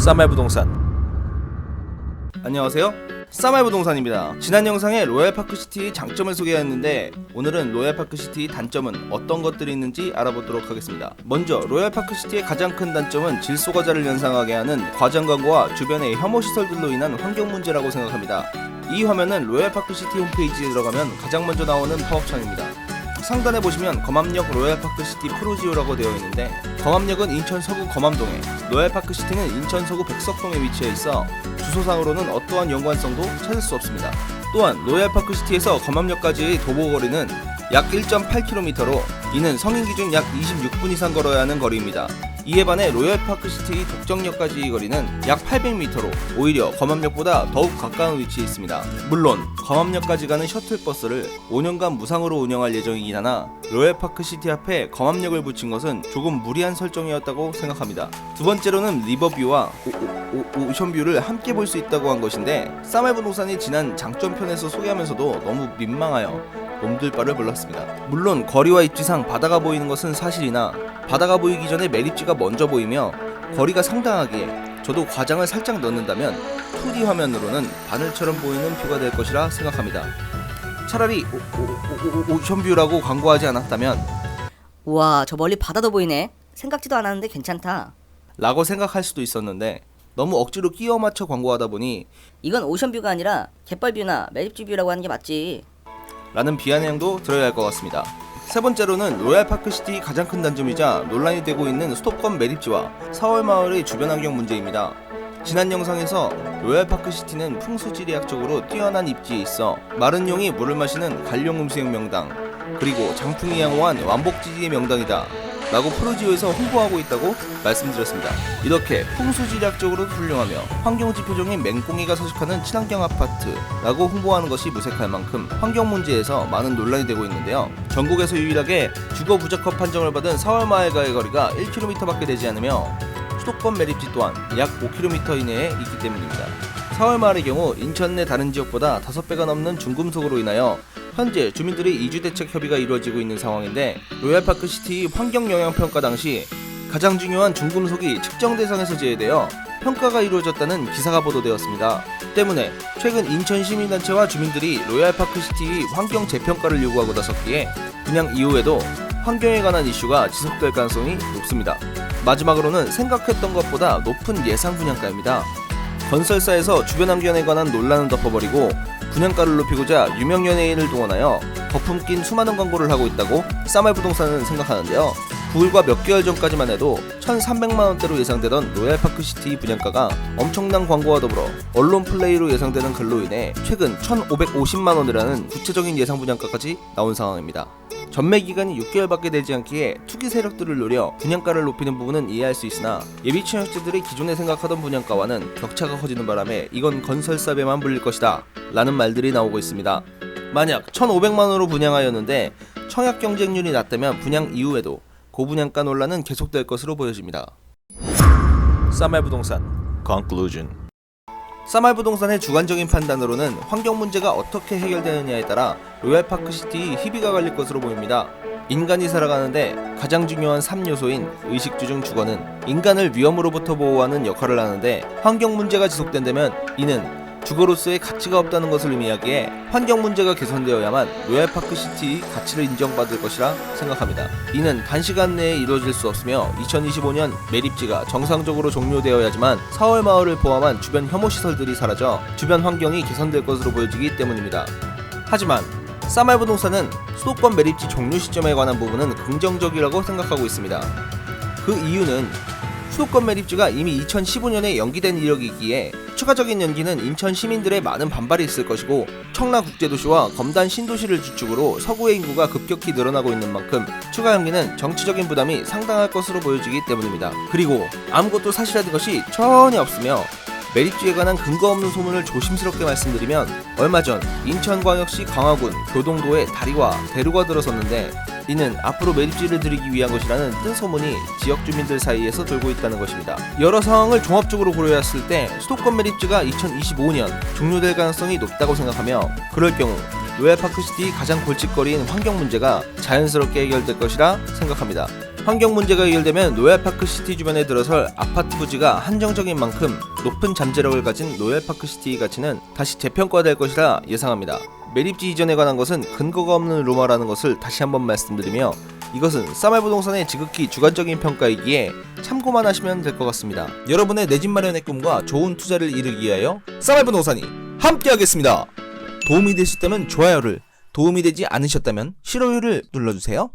쌈말부동산. 안녕하세요, 쌈말부동산입니다. 지난 영상에 로얄파크시티의 장점을 소개했는데 오늘은 로얄파크시티의 단점은 어떤 것들이 있는지 알아보도록 하겠습니다. 먼저 로얄파크시티의 가장 큰 단점은 질소과자를 연상하게 하는 과장 광고와 주변의 혐오시설들로 인한 환경 문제라고 생각합니다. 이 화면은 로얄파크시티 홈페이지에 들어가면 가장 먼저 나오는 파업창입니다. 상단에 보시면 검암역 로얄파크시티 프로지오라고 되어 있는데, 검암역은 인천 서구 검암동에, 로얄파크시티는 인천 서구 백석동에 위치해 있어 주소상으로는 어떠한 연관성도 찾을 수 없습니다. 또한 로얄파크시티에서 검암역까지의 도보거리는 약 1.8km로 이는 성인 기준 약 26분 이상 걸어야 하는 거리입니다. 이에 반해 로얄파크시티 독정역까지의 거리는 약 800m로 오히려 검암역보다 더욱 가까운 위치에 있습니다. 물론 검암역까지 가는 셔틀버스를 5년간 무상으로 운영할 예정이긴 하나 로얄파크시티 앞에 검암역을 붙인 것은 조금 무리한 설정이었다고 생각합니다. 두 번째로는 리버뷰와 오션뷰를 함께 볼 수 있다고 한 것인데, 쌈말부동산이 지난 장점편에서 소개하면서도 너무 민망하여 몸둘 바를 몰랐습니다. 물론 거리와 입지상 바다가 보이는 것은 사실이나 바다가 보이기 전에 매립지가 먼저 보이며 거리가 상당하기에 저도 과장을 살짝 넣는다면 2D 화면으로는 바늘처럼 보이는 뷰가 될 것이라 생각합니다. 차라리 오션뷰라고 광고하지 않았다면 우와, 저 멀리 바다도 보이네. 생각지도 않았는데 괜찮다 라고 생각할 수도 있었는데, 너무 억지로 끼워 맞춰 광고하다 보니 이건 오션뷰가 아니라 갯벌뷰나 매립지뷰라고 하는 게 맞지. 라는 비아냥도 들어야 할 것 같습니다. 세 번째로는 로얄파크시티 가장 큰 단점이자 논란이 되고 있는 수도권 매립지와 4월 마을의 주변 환경 문제입니다. 지난 영상에서 로얄파크시티는 풍수지리학적으로 뛰어난 입지에 있어 마른 용이 물을 마시는 관룡음수형 명당, 그리고 장풍이 양호한 완복지지의 명당이다 라고 프로지오에서 홍보하고 있다고 말씀드렸습니다. 이렇게 풍수지리학적으로 훌륭하며 환경지표적인 맹꽁이가 서식하는 친환경 아파트라고 홍보하는 것이 무색할 만큼 환경 문제에서 많은 논란이 되고 있는데요. 전국에서 유일하게 주거 부적합 판정을 받은 4월 마을과의 거리가 1km밖에 되지 않으며 수도권 매립지 또한 약 5km 이내에 있기 때문입니다. 4월 마을의 경우 인천 내 다른 지역보다 5배가 넘는 중금속으로 인하여 현재 주민들의 이주대책 협의가 이루어지고 있는 상황인데, 로얄파크시티 환경영향평가 당시 가장 중요한 중금속이 측정 대상에서 제외되어 평가가 이루어졌다는 기사가 보도되었습니다. 때문에 최근 인천 시민단체와 주민들이 로얄파크시티 환경 재평가를 요구하고 나섰기에 분양 이후에도 환경에 관한 이슈가 지속될 가능성이 높습니다. 마지막으로는 생각했던 것보다 높은 예상 분양가입니다. 건설사에서 주변 환경에 관한 논란을 덮어버리고 분양가를 높이고자 유명 연예인을 동원하여 거품 낀 수많은 광고를 하고 있다고 쌈말부동산은 생각하는데요. 불과 몇 개월 전까지만 해도 1,300만원대로 예상되던 로얄파크시티 분양가가 엄청난 광고와 더불어 언론 플레이로 예상되는 글로 인해 최근 1,550만원이라는 구체적인 예상 분양가까지 나온 상황입니다. 전매 기간이 6개월밖에 되지 않기에 투기 세력들을 노려 분양가를 높이는 부분은 이해할 수 있으나, 예비 청약자들이 기존에 생각하던 분양가와는 격차가 커지는 바람에 이건 건설사배만 불릴 것이다 라는 말들이 나오고 있습니다. 만약 1,500만원으로 분양하였는데 청약 경쟁률이 낮다면 분양 이후에도 고분양가 논란은 계속될 것으로 보여집니다. 쌈말부동산 Conclusion. 쌈말부동산의 주관적인 판단으로는 환경 문제가 어떻게 해결되느냐에 따라 로얄파크시티 희비가 갈릴 것으로 보입니다. 인간이 살아가는데 가장 중요한 3요소인 의식주 중 주거는 인간을 위험으로부터 보호하는 역할을 하는데, 환경 문제가 지속된다면 이는 주거로서의 가치가 없다는 것을 의미하기에 환경 문제가 개선되어야만 로얄파크시티의 가치를 인정받을 것이라 생각합니다. 이는 단시간 내에 이루어질 수 없으며 2025년 매립지가 정상적으로 종료되어야지만 4월 마을을 포함한 주변 혐오시설들이 사라져 주변 환경이 개선될 것으로 보여지기 때문입니다. 하지만 쌈말부동산은 수도권 매립지 종료 시점에 관한 부분은 긍정적이라고 생각하고 있습니다. 그 이유는 수도권 매립지가 이미 2015년에 연기된 이력이기에 추가적인 연기는 인천 시민들의 많은 반발이 있을 것이고, 청라국제도시와 검단 신도시를 주축으로 서구의 인구가 급격히 늘어나고 있는 만큼 추가 연기는 정치적인 부담이 상당할 것으로 보여지기 때문입니다. 그리고 아무것도 사실화된 것이 전혀 없으며 매립지에 관한 근거 없는 소문을 조심스럽게 말씀드리면, 얼마 전 인천광역시 광화군 교동도에 다리와 대로가 들어섰는데 이는 앞으로 매립지를 들이기 위한 것이라는 뜬 소문이 지역 주민들 사이에서 돌고 있다는 것입니다. 여러 상황을 종합적으로 고려했을 때 수도권 매립지가 2025년 종료될 가능성이 높다고 생각하며, 그럴 경우 로얄파크시티 가장 골칫거리인 환경 문제가 자연스럽게 해결될 것이라 생각합니다. 환경 문제가 해결되면 로얄파크시티 주변에 들어설 아파트 부지가 한정적인 만큼 높은 잠재력을 가진 로얄파크시티 가치는 다시 재평가될 것이라 예상합니다. 매립지 이전에 관한 것은 근거가 없는 루머라는 것을 다시 한번 말씀드리며, 이것은 싸말부동산의 지극히 주관적인 평가이기에 참고만 하시면 될 것 같습니다. 여러분의 내 집 마련의 꿈과 좋은 투자를 이루기 위하여 싸말부동산이 함께하겠습니다. 도움이 되셨다면 좋아요를, 도움이 되지 않으셨다면 싫어요를 눌러주세요.